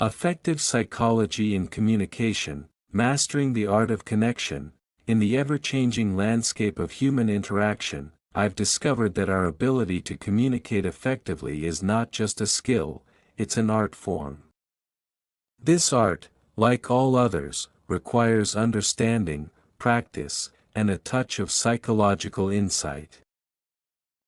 Effective Psychology in Communication, Mastering the Art of Connection. In the ever-changing landscape of human interaction, I've discovered that our ability to communicate effectively is not just a skill, it's an art form. This art, like all others, requires understanding, practice, and a touch of psychological insight.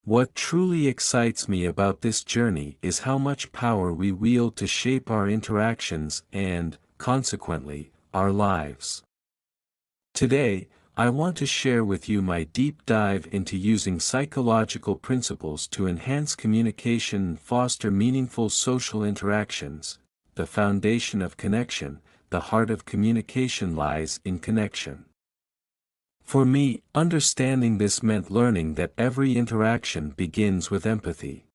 What truly excites me about this journey is how much power we wield to shape our interactions and, consequently, our lives. Today, I want to share with you my deep dive into using psychological principles to enhance communication and foster meaningful social interactions. The foundation of connection, the heart of communication lies in connection. For me, understanding this meant learning that every interaction begins with empathy.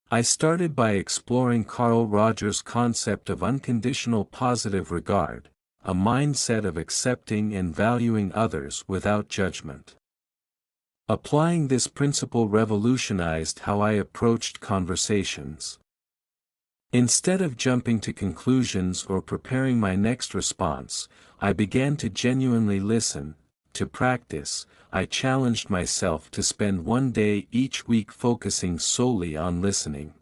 I started by exploring Carl Rogers' concept of unconditional positive regard, a mindset of accepting and valuing others without judgment. Applying this principle revolutionized how I approached conversations. Instead of jumping to conclusions or preparing my next response, I began to genuinely listen. To practice, I challenged myself to spend one day each week focusing solely on listening.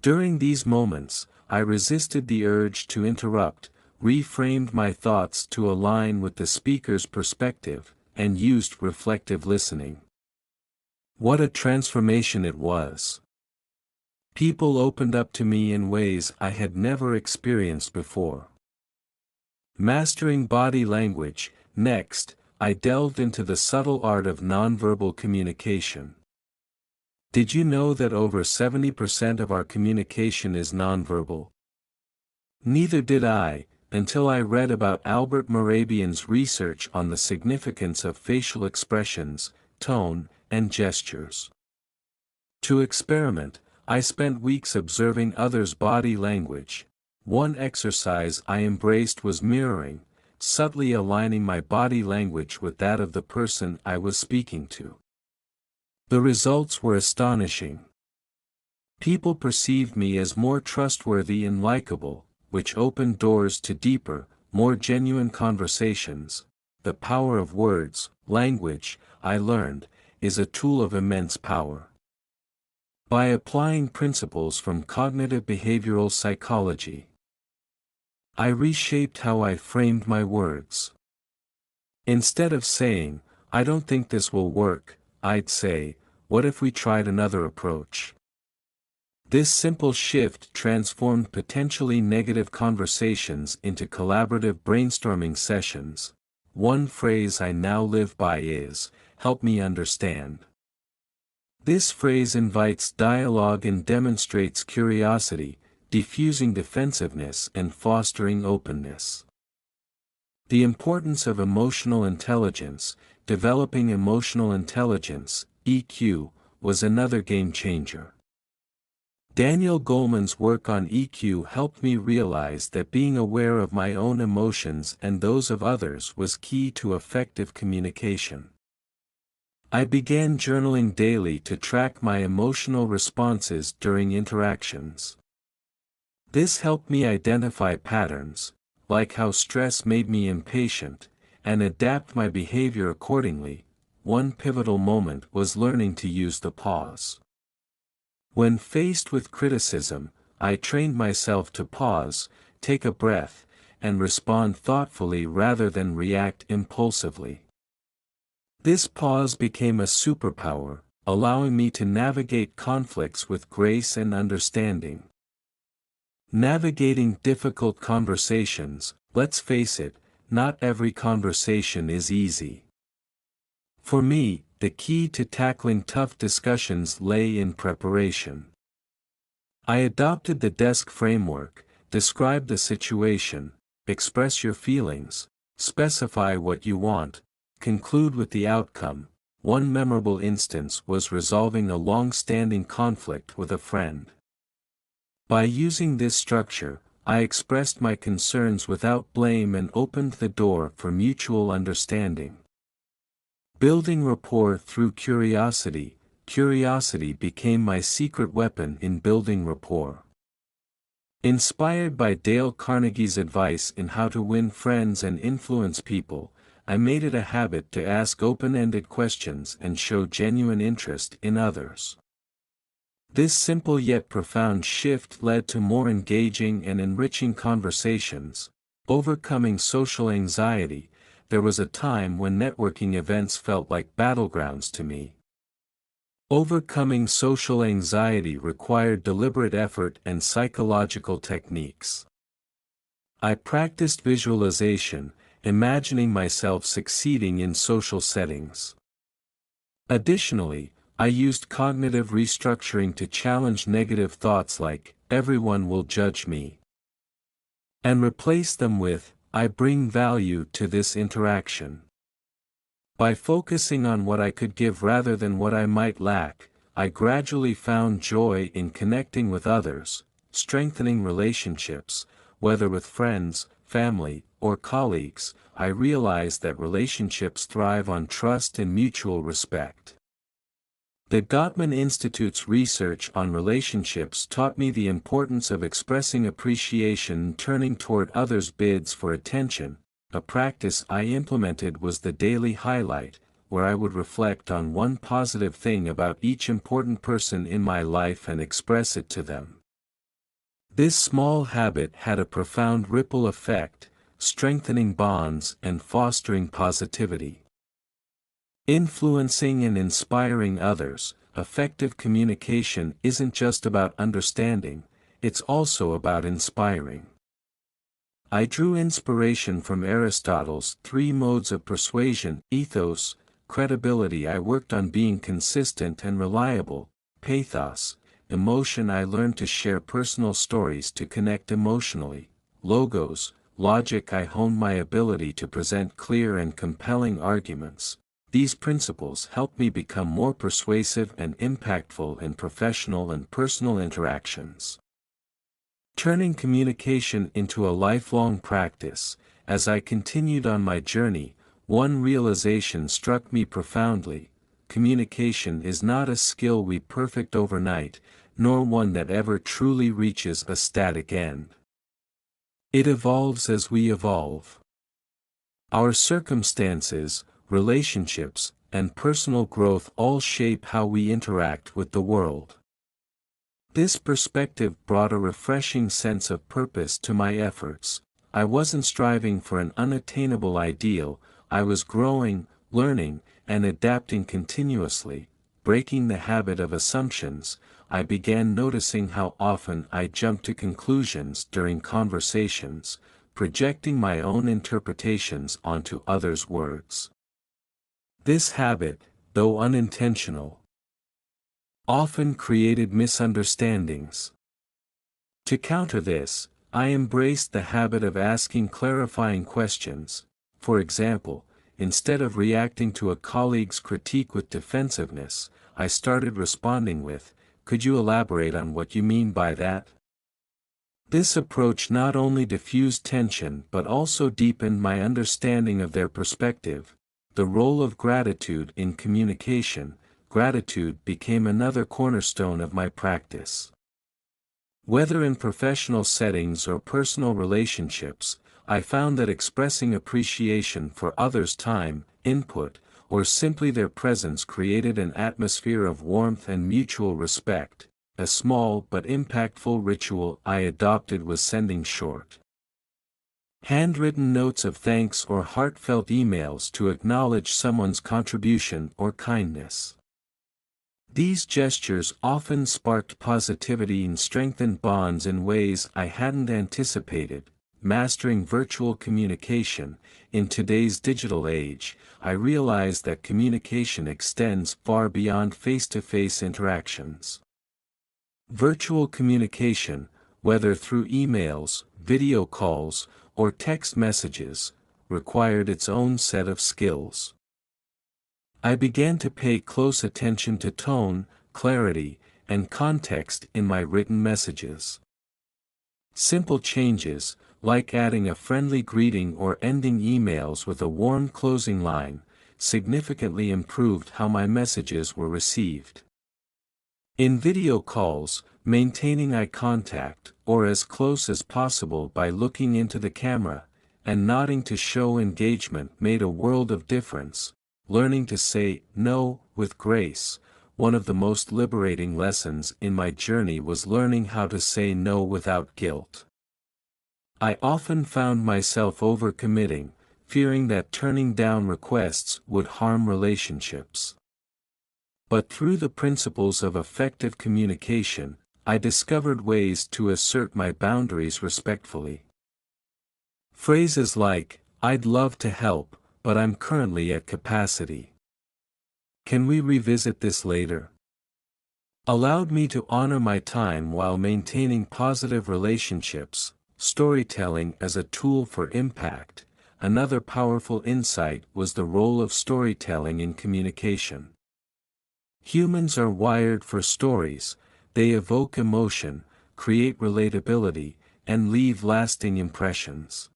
During these moments, I resisted the urge to interrupt, reframed my thoughts to align with the speaker's perspective, and used reflective listening. What a transformation it was! People opened up to me in ways I had never experienced before. Mastering body language. Next, I delved into the subtle art of nonverbal communication. Did you know that over 70% of our communication is nonverbal? Neither did I, until I read about Albert Mehrabian's research on the significance of facial expressions, tone, and gestures. To experiment, I spent weeks observing others' body language. One exercise I embraced was mirroring, subtly aligning my body language with that of the person I was speaking to. The results were astonishing. People perceived me as more trustworthy and likable, which opened doors to deeper, more genuine conversations. The power of words, language, I learned, is a tool of immense power. By applying principles from cognitive behavioral psychology, I reshaped how I framed my words. Instead of saying, "I don't think this will work," I'd say, "What if we tried another approach?" This simple shift transformed potentially negative conversations into collaborative brainstorming sessions. One phrase I now live by is, "Help me understand." This phrase invites dialogue and demonstrates curiosity, diffusing defensiveness and fostering openness. The importance of emotional intelligence. Developing emotional intelligence, EQ, was another game changer. Daniel Goleman's work on EQ helped me realize that being aware of my own emotions and those of others was key to effective communication. I began journaling daily to track my emotional responses during interactions. This helped me identify patterns, like how stress made me impatient, and adapt my behavior accordingly. One pivotal moment was learning to use the pause. When faced with criticism, I trained myself to pause, take a breath, and respond thoughtfully rather than react impulsively. This pause became a superpower, allowing me to navigate conflicts with grace and understanding. Navigating difficult conversations. Let's face it, not every conversation is easy. For me, the key to tackling tough discussions lay in preparation. I adopted the DESK framework: describe the situation, express your feelings, specify what you want, conclude with the outcome. One memorable instance was resolving a long-standing conflict with a friend. By using this structure, I expressed my concerns without blame and opened the door for mutual understanding. Building rapport through curiosity. Curiosity became my secret weapon in building rapport. Inspired by Dale Carnegie's advice in how to win friends and influence people, I made it a habit to ask open-ended questions and show genuine interest in others. This simple yet profound shift led to more engaging and enriching conversations. Overcoming social anxiety, there was a time when networking events felt like battlegrounds to me. Overcoming social anxiety required deliberate effort and psychological techniques. I practiced visualization, imagining myself succeeding in social settings. Additionally, I used cognitive restructuring to challenge negative thoughts like, "everyone will judge me," and replace them with, "I bring value to this interaction." By focusing on what I could give rather than what I might lack, I gradually found joy in connecting with others, strengthening relationships, whether with friends, family, or colleagues. I realized that relationships thrive on trust and mutual respect. The Gottman Institute's research on relationships taught me the importance of expressing appreciation and turning toward others' bids for attention. A practice I implemented was the daily highlight, where I would reflect on one positive thing about each important person in my life and express it to them. This small habit had a profound ripple effect, strengthening bonds and fostering positivity. Influencing and inspiring others. Effective communication isn't just about understanding, it's also about inspiring. I drew inspiration from Aristotle's 3 modes of persuasion: ethos, credibility. I worked on being consistent and reliable; pathos, emotion. I learned to share personal stories to connect emotionally; logos, logic. I honed my ability to present clear and compelling arguments. These principles helped me become more persuasive and impactful in professional and personal interactions. Turning communication into a lifelong practice. As I continued on my journey, one realization struck me profoundly: communication is not a skill we perfect overnight, nor one that ever truly reaches a static end. It evolves as we evolve. Our circumstances, relationships, and personal growth all shape how we interact with the world. This perspective brought a refreshing sense of purpose to my efforts. I wasn't striving for an unattainable ideal, I was growing, learning, and adapting continuously. Breaking the habit of assumptions, I began noticing how often I jumped to conclusions during conversations, projecting my own interpretations onto others' words. This habit, though unintentional, often created misunderstandings. To counter this, I embraced the habit of asking clarifying questions. For example, instead of reacting to a colleague's critique with defensiveness, I started responding with, "Could you elaborate on what you mean by that?" This approach not only diffused tension but also deepened my understanding of their perspective. The role of gratitude in communication. Gratitude became another cornerstone of my practice. Whether in professional settings or personal relationships, I found that expressing appreciation for others' time, input, or simply their presence created an atmosphere of warmth and mutual respect. A small but impactful ritual I adopted was sending short, handwritten notes of thanks or heartfelt emails to acknowledge someone's contribution or kindness. These gestures often sparked positivity and strengthened bonds in ways I hadn't anticipated. Mastering virtual communication. In today's digital age, I realized that communication extends far beyond face-to-face interactions. Virtual communication, whether through emails, video calls, or text messages, required its own set of skills. I began to pay close attention to tone, clarity, and context in my written messages. Simple changes, like adding a friendly greeting or ending emails with a warm closing line, significantly improved how my messages were received. In video calls, maintaining eye contact, or as close as possible by looking into the camera, and nodding to show engagement made a world of difference. Learning to say no with grace. One of the most liberating lessons in my journey was learning how to say no without guilt. I often found myself overcommitting, fearing that turning down requests would harm relationships. But through the principles of effective communication, I discovered ways to assert my boundaries respectfully. Phrases like, "I'd love to help, but I'm currently at capacity. Can we revisit this later?" allowed me to honor my time while maintaining positive relationships. Storytelling as a tool for impact. Another powerful insight was the role of storytelling in communication. Humans are wired for stories. They evoke emotion, create relatability, and leave lasting impressions.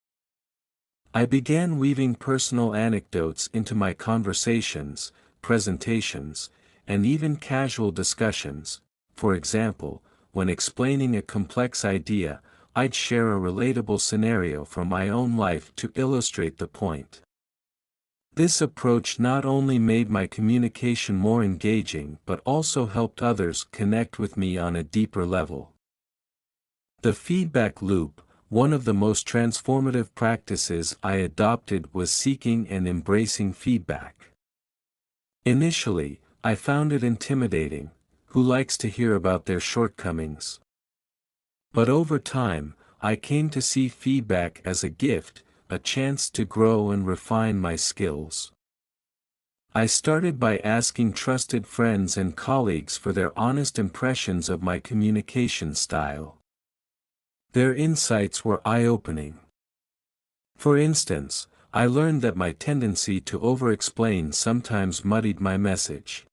I began weaving personal anecdotes into my conversations, presentations, and even casual discussions. For example, when explaining a complex idea, I'd share a relatable scenario from my own life to illustrate the point. This approach not only made my communication more engaging but also helped others connect with me on a deeper level. The feedback loop. One of the most transformative practices I adopted was seeking and embracing feedback. Initially, I found it intimidating. Who likes to hear about their shortcomings? But over time, I came to see feedback as a gift, a chance to grow and refine my skills. I started by asking trusted friends and colleagues for their honest impressions of my communication style. Their insights were eye-opening. For instance, I learned that my tendency to over-explain sometimes muddied my message.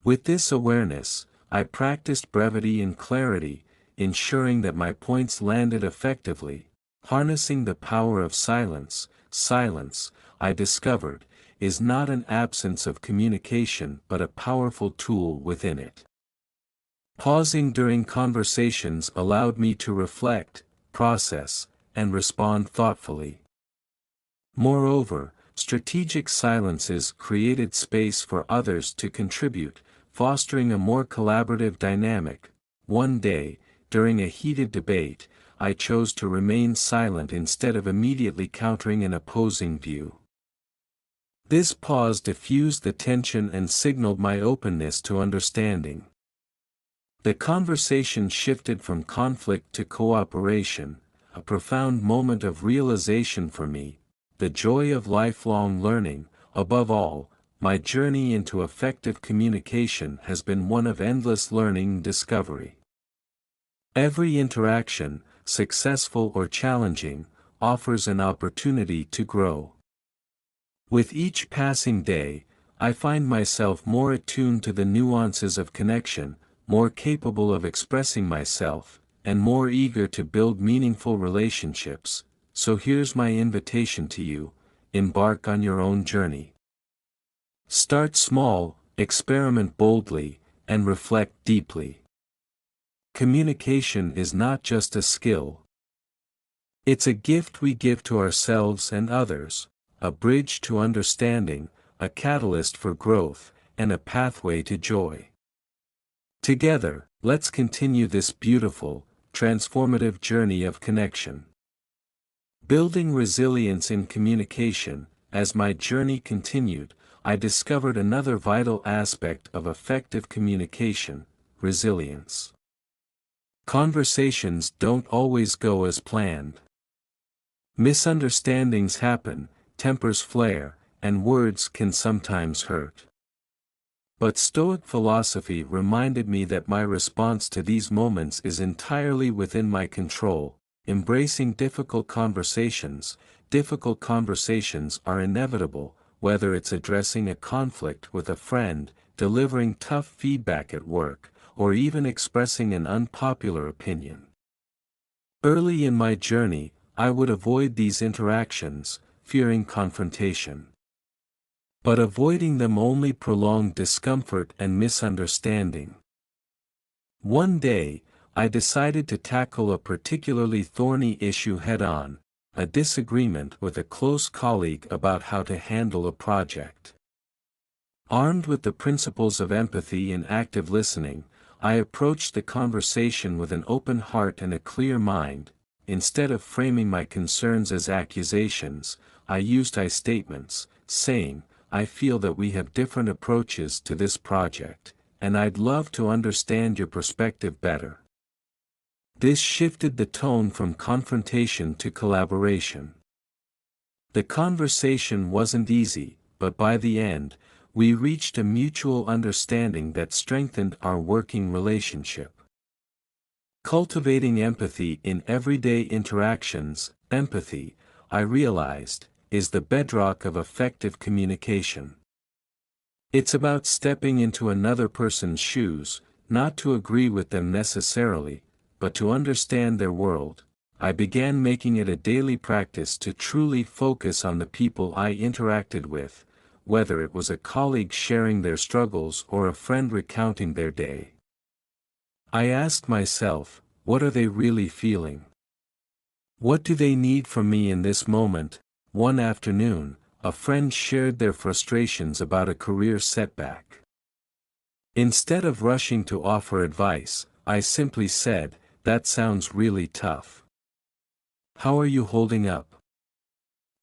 With this awareness, I practiced brevity and clarity, ensuring that my points landed effectively. Harnessing the power of silence. Silence, I discovered, is not an absence of communication but a powerful tool within it. Pausing during conversations allowed me to reflect, process, and respond thoughtfully. Moreover, strategic silences created space for others to contribute, fostering a more collaborative dynamic. One day, during a heated debate, I chose to remain silent instead of immediately countering an opposing view. This pause diffused the tension and signaled my openness to understanding. The conversation shifted from conflict to cooperation, a profound moment of realization for me. The joy of lifelong learning. Above all, my journey into effective communication has been one of endless learning and discovery. Every interaction, successful or challenging, offers an opportunity to grow. With each passing day, I find myself more attuned to the nuances of connection, more capable of expressing myself, and more eager to build meaningful relationships. So here's my invitation to you: embark on your own journey. Start small, experiment boldly, and reflect deeply. Communication is not just a skill. It's a gift we give to ourselves and others, a bridge to understanding, a catalyst for growth, and a pathway to joy. Together, let's continue this beautiful, transformative journey of connection. Building resilience in communication. As my journey continued, I discovered another vital aspect of effective communication: resilience. Conversations don't always go as planned. Misunderstandings happen, tempers flare, and words can sometimes hurt. But Stoic philosophy reminded me that my response to these moments is entirely within my control. Embracing difficult conversations are inevitable, whether it's addressing a conflict with a friend, delivering tough feedback at work, or even expressing an unpopular opinion. Early in my journey, I would avoid these interactions, fearing confrontation. But avoiding them only prolonged discomfort and misunderstanding. One day, I decided to tackle a particularly thorny issue head-on, a disagreement with a close colleague about how to handle a project. Armed with the principles of empathy and active listening, I approached the conversation with an open heart and a clear mind. Instead of framing my concerns as accusations, I used I statements, saying, "I feel that we have different approaches to this project, and I'd love to understand your perspective better." This shifted the tone from confrontation to collaboration. The conversation wasn't easy, but by the end, we reached a mutual understanding that strengthened our working relationship. Cultivating empathy in everyday interactions. Empathy, I realized, is the bedrock of effective communication. It's about stepping into another person's shoes, not to agree with them necessarily, but to understand their world. I began making it a daily practice to truly focus on the people I interacted with, whether it was a colleague sharing their struggles or a friend recounting their day. I asked myself, what are they really feeling? What do they need from me in this moment? One afternoon, a friend shared their frustrations about a career setback. Instead of rushing to offer advice, I simply said, "That sounds really tough. How are you holding up?"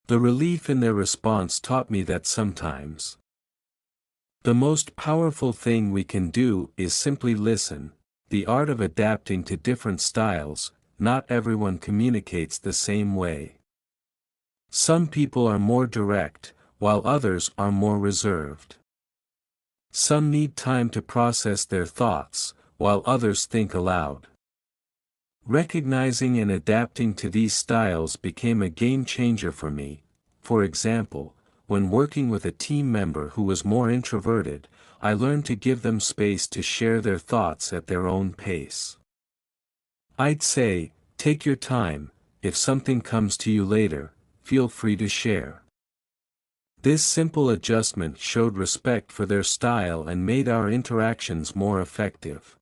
The relief in their response taught me that sometimes the most powerful thing we can do is simply listen. The art of adapting to different styles. Not everyone communicates the same way. Some people are more direct, while others are more reserved. Some need time to process their thoughts, while others think aloud. Recognizing and adapting to these styles became a game changer for me. For example, when working with a team member who was more introverted, I learned to give them space to share their thoughts at their own pace. I'd say, "Take your time, if something comes to you later, feel free to share." This simple adjustment showed respect for their style and made our interactions more effective.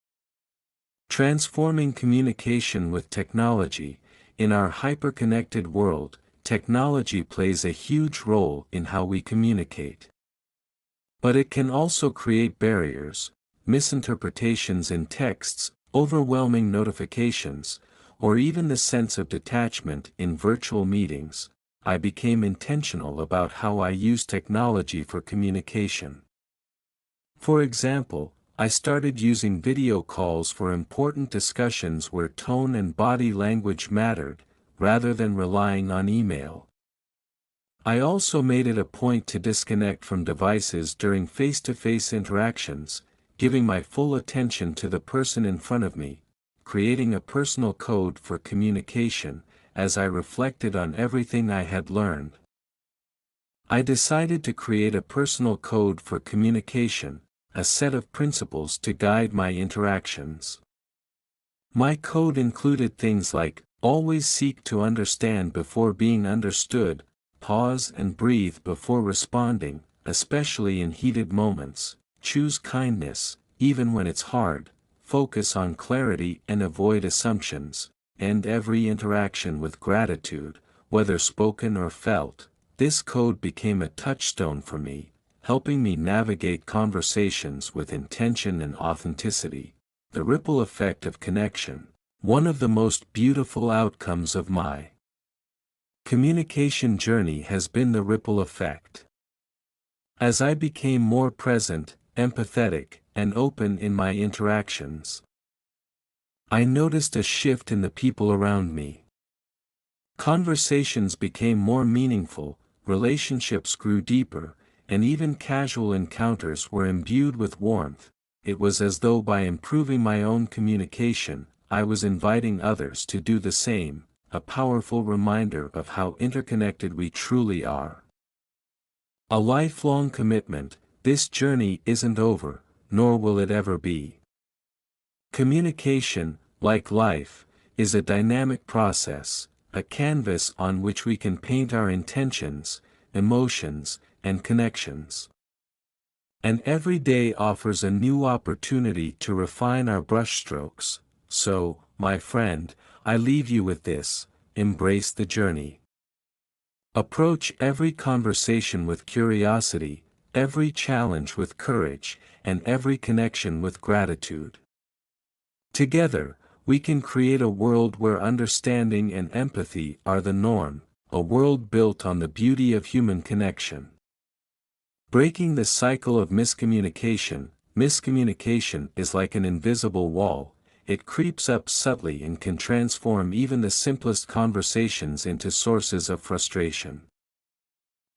Transforming communication with technology. In our hyper-connected world, technology plays a huge role in how we communicate. But it can also create barriers, misinterpretations in texts, overwhelming notifications, or even the sense of detachment in virtual meetings. I became intentional about how I use technology for communication. For example, I started using video calls for important discussions where tone and body language mattered, rather than relying on email. I also made it a point to disconnect from devices during face-to-face interactions, giving my full attention to the person in front of me, creating a personal code for communication. As I reflected on everything I had learned, I decided to create a personal code for communication, a set of principles to guide my interactions. My code included things like, always seek to understand before being understood, pause and breathe before responding, especially in heated moments, choose kindness, even when it's hard, focus on clarity and avoid assumptions, end every interaction with gratitude, whether spoken or felt. This code became a touchstone for me, helping me navigate conversations with intention and authenticity. The ripple effect of connection. One of the most beautiful outcomes of my communication journey has been the ripple effect. As I became more present, empathetic, and open in my interactions, I noticed a shift in the people around me. Conversations became more meaningful, relationships grew deeper, and even casual encounters were imbued with warmth. It was as though by improving my own communication, I was inviting others to do the same, a powerful reminder of how interconnected we truly are. A lifelong commitment. This journey isn't over, nor will it ever be. Communication, like life, is a dynamic process, a canvas on which we can paint our intentions, emotions, and connections. And every day offers a new opportunity to refine our brushstrokes, So, my friend, I leave you with this: embrace the journey. Approach every conversation with curiosity, every challenge with courage, and every connection with gratitude. Together, we can create a world where understanding and empathy are the norm, a world built on the beauty of human connection. Breaking the cycle of miscommunication. Miscommunication is like an invisible wall. It creeps up subtly and can transform even the simplest conversations into sources of frustration.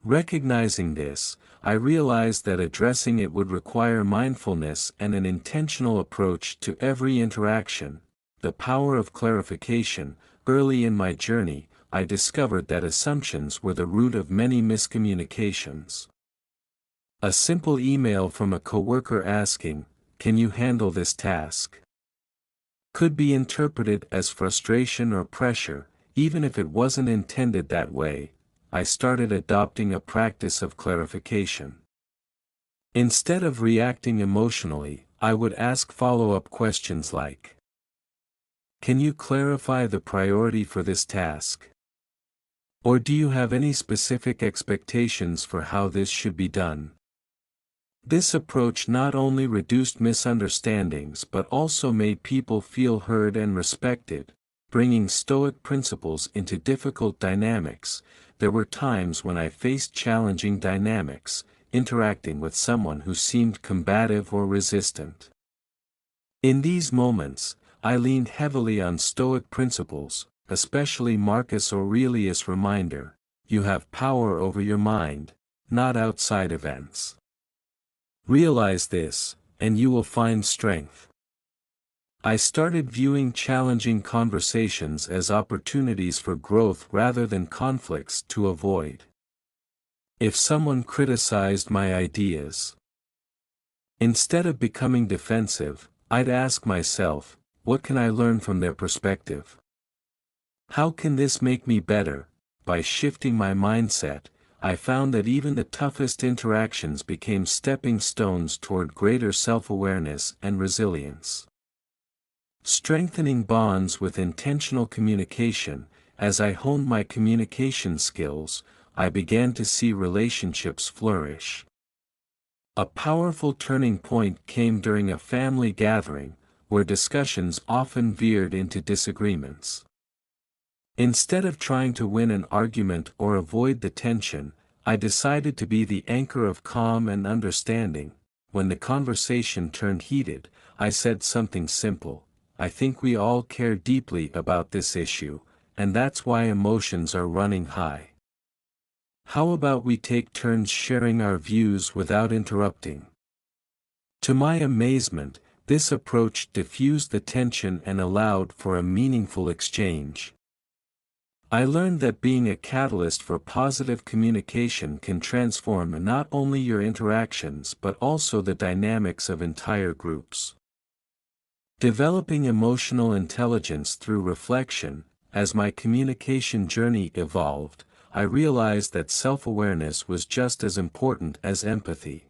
Recognizing this, I realized that addressing it would require mindfulness and an intentional approach to every interaction. The power of clarification. Early in my journey, I discovered that assumptions were the root of many miscommunications. A simple email from a coworker asking, "Can you handle this task?" could be interpreted as frustration or pressure, even if it wasn't intended that way. I started adopting a practice of clarification. Instead of reacting emotionally, I would ask follow-up questions like, "Can you clarify the priority for this task? Or do you have any specific expectations for how this should be done?" This approach not only reduced misunderstandings but also made people feel heard and respected, bringing Stoic principles into difficult dynamics. There were times when I faced challenging dynamics, interacting with someone who seemed combative or resistant. In these moments, I leaned heavily on Stoic principles, especially Marcus Aurelius' reminder: you have power over your mind, not outside events. Realize this, and you will find strength. I started viewing challenging conversations as opportunities for growth rather than conflicts to avoid. If someone criticized my ideas, instead of becoming defensive, I'd ask myself, what can I learn from their perspective? How can this make me better? By shifting my mindset, I found that even the toughest interactions became stepping stones toward greater self-awareness and resilience. Strengthening bonds with intentional communication. As I honed my communication skills, I began to see relationships flourish. A powerful turning point came during a family gathering, where discussions often veered into disagreements. Instead of trying to win an argument or avoid the tension, I decided to be the anchor of calm and understanding. When the conversation turned heated, I said something simple: "I think we all care deeply about this issue, and that's why emotions are running high. How about we take turns sharing our views without interrupting?" To my amazement, this approach diffused the tension and allowed for a meaningful exchange. I learned that being a catalyst for positive communication can transform not only your interactions but also the dynamics of entire groups. Developing emotional intelligence through reflection. As my communication journey evolved, I realized that self-awareness was just as important as empathy.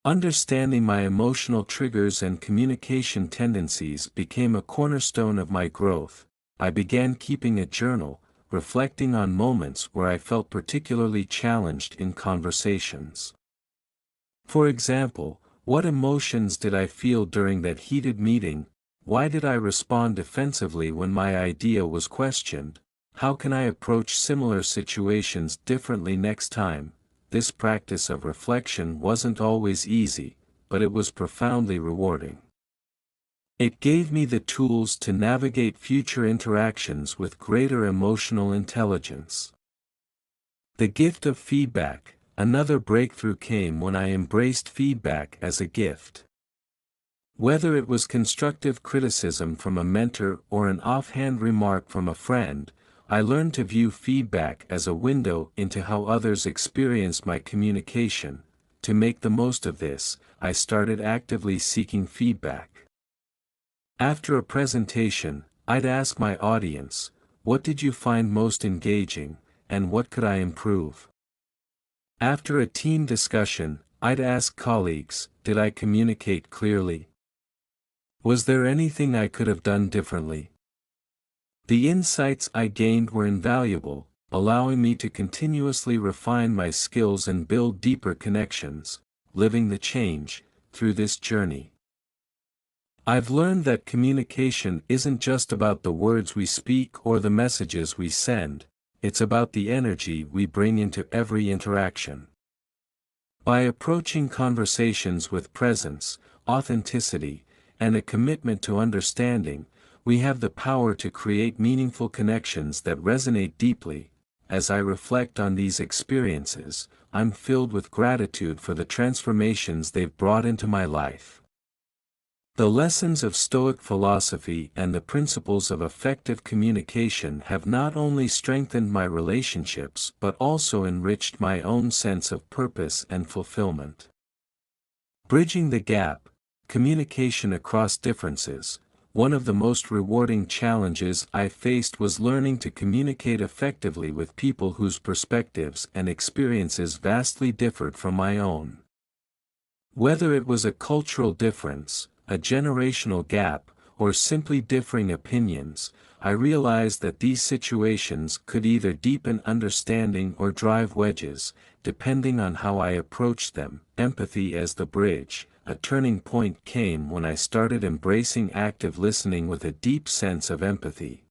Understanding my emotional triggers and communication tendencies became a cornerstone of my growth. I began keeping a journal, reflecting on moments where I felt particularly challenged in conversations. For example, what emotions did I feel during that heated meeting? Why did I respond defensively when my idea was questioned? How can I approach similar situations differently next time? This practice of reflection wasn't always easy, but it was profoundly rewarding. It gave me the tools to navigate future interactions with greater emotional intelligence. The gift of feedback. Another breakthrough came when I embraced feedback as a gift. Whether it was constructive criticism from a mentor or an offhand remark from a friend, I learned to view feedback as a window into how others experienced my communication. To make the most of this, I started actively seeking feedback. After a presentation, I'd ask my audience, "What did you find most engaging, and what could I improve?" After a team discussion, I'd ask colleagues, "Did I communicate clearly?" Was there anything I could have done differently? The insights I gained were invaluable, allowing me to continuously refine my skills and build deeper connections, living the change, through this journey. I've learned that communication isn't just about the words we speak or the messages we send, it's about the energy we bring into every interaction. By approaching conversations with presence, authenticity, and a commitment to understanding, we have the power to create meaningful connections that resonate deeply. As I reflect on these experiences, I'm filled with gratitude for the transformations they've brought into my life. The lessons of Stoic philosophy and the principles of effective communication have not only strengthened my relationships but also enriched my own sense of purpose and fulfillment. Bridging the gap, communication across differences. One of the most rewarding challenges I faced was learning to communicate effectively with people whose perspectives and experiences vastly differed from my own. Whether it was a cultural difference, a generational gap, or simply differing opinions, I realized that these situations could either deepen understanding or drive wedges, depending on how I approached them. Empathy as the bridge. A turning point came when I started embracing active listening with a deep sense of empathy.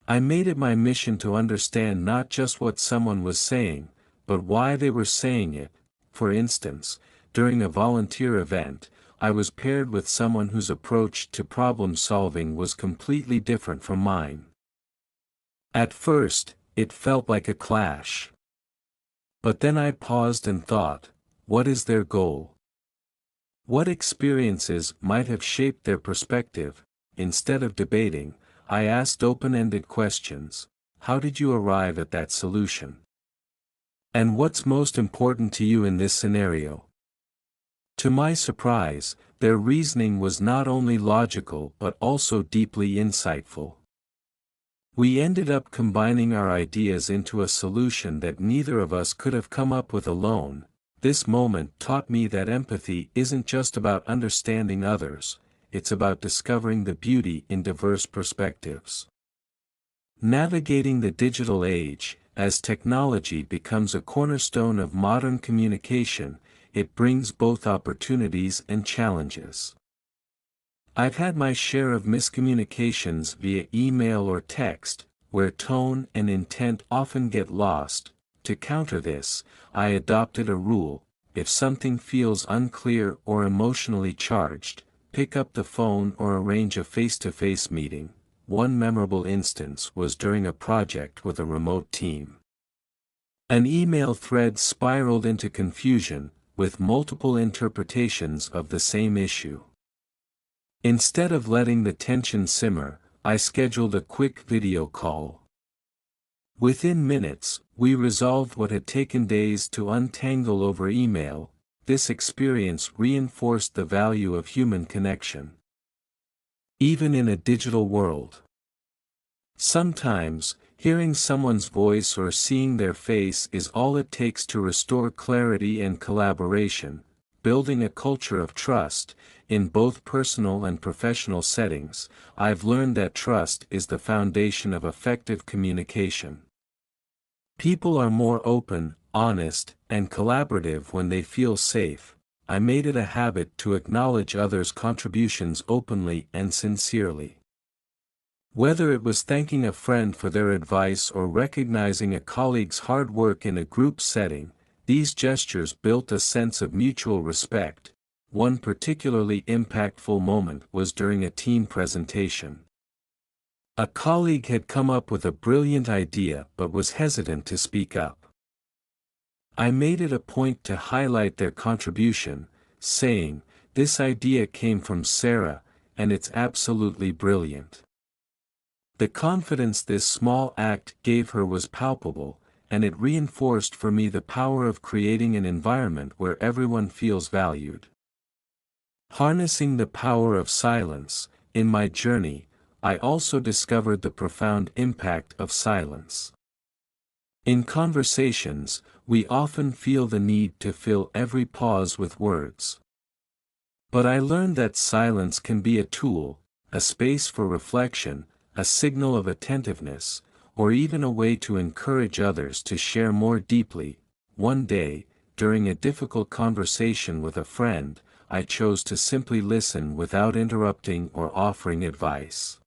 I made it my mission to understand not just what someone was saying, but why they were saying it. For instance, during a volunteer event, I was paired with someone whose approach to problem solving was completely different from mine. At first, it felt like a clash. But then I paused and thought, what is their goal? What experiences might have shaped their perspective? Instead of debating, I asked open-ended questions. How did you arrive at that solution? And what's most important to you in this scenario? To my surprise, their reasoning was not only logical but also deeply insightful. We ended up combining our ideas into a solution that neither of us could have come up with alone. This moment taught me that empathy isn't just about understanding others, it's about discovering the beauty in diverse perspectives. Navigating the digital age, as technology becomes a cornerstone of modern communication, it brings both opportunities and challenges. I've had my share of miscommunications via email or text, where tone and intent often get lost. To counter this, I adopted a rule: if something feels unclear or emotionally charged, pick up the phone or arrange a face-to-face meeting. One memorable instance was during a project with a remote team. An email thread spiraled into confusion, with multiple interpretations of the same issue. Instead of letting the tension simmer, I scheduled a quick video call. Within minutes, we resolved what had taken days to untangle over email. This experience reinforced the value of human connection, even in a digital world. Sometimes, hearing someone's voice or seeing their face is all it takes to restore clarity and collaboration. Building a culture of trust. In both personal and professional settings, I've learned that trust is the foundation of effective communication. People are more open, honest, and collaborative when they feel safe. I made it a habit to acknowledge others' contributions openly and sincerely. Whether it was thanking a friend for their advice or recognizing a colleague's hard work in a group setting, these gestures built a sense of mutual respect. One particularly impactful moment was during a team presentation. A colleague had come up with a brilliant idea but was hesitant to speak up. I made it a point to highlight their contribution, saying, "This idea came from Sarah, and it's absolutely brilliant." The confidence this small act gave her was palpable, and it reinforced for me the power of creating an environment where everyone feels valued. Harnessing the power of silence. In my journey, I also discovered the profound impact of silence. In conversations, we often feel the need to fill every pause with words. But I learned that silence can be a tool, a space for reflection, a signal of attentiveness, or even a way to encourage others to share more deeply. One day, during a difficult conversation with a friend, I chose to simply listen without interrupting or offering advice.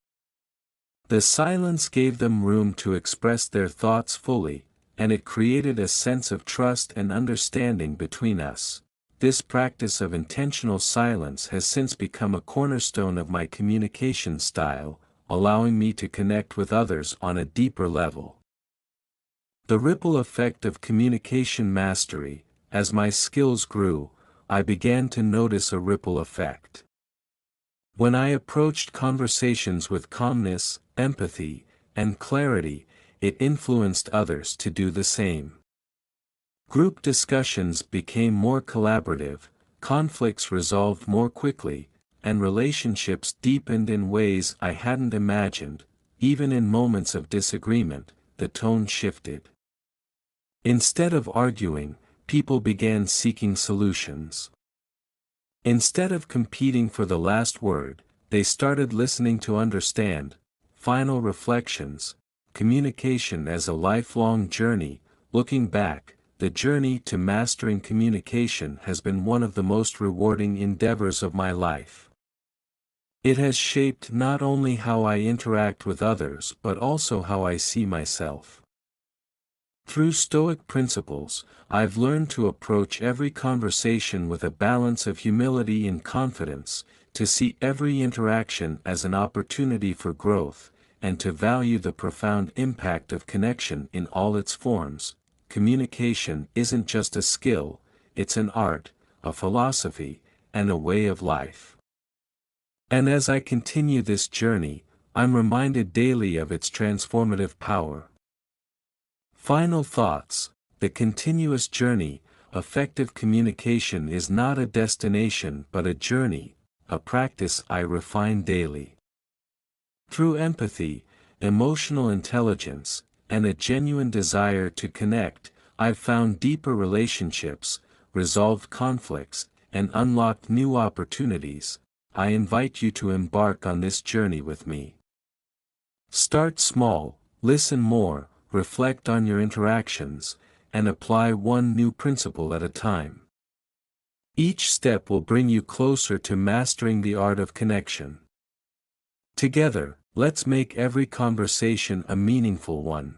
The silence gave them room to express their thoughts fully, and it created a sense of trust and understanding between us. This practice of intentional silence has since become a cornerstone of my communication style, allowing me to connect with others on a deeper level. The ripple effect of communication mastery. As my skills grew, I began to notice a ripple effect. When I approached conversations with calmness, empathy, and clarity, it influenced others to do the same. Group discussions became more collaborative, conflicts resolved more quickly, and relationships deepened in ways I hadn't imagined. Even in moments of disagreement, the tone shifted. Instead of arguing, people began seeking solutions. Instead of competing for the last word, they started listening to understand. Final reflections. Communication as a lifelong journey. Looking back, the journey to mastering communication has been one of the most rewarding endeavors of my life. It has shaped not only how I interact with others but also how I see myself. Through Stoic principles, I've learned to approach every conversation with a balance of humility and confidence, to see every interaction as an opportunity for growth, and to value the profound impact of connection in all its forms. Communication isn't just a skill, it's an art, a philosophy, and a way of life. And as I continue this journey, I'm reminded daily of its transformative power. Final thoughts. The continuous journey. Effective communication is not a destination but a journey, a practice I refine daily. Through empathy, emotional intelligence, and a genuine desire to connect, I've found deeper relationships, resolved conflicts, and unlocked new opportunities. I invite you to embark on this journey with me. Start small, listen more, reflect on your interactions, and apply one new principle at a time. Each step will bring you closer to mastering the art of connection. Together, let's make every conversation a meaningful one.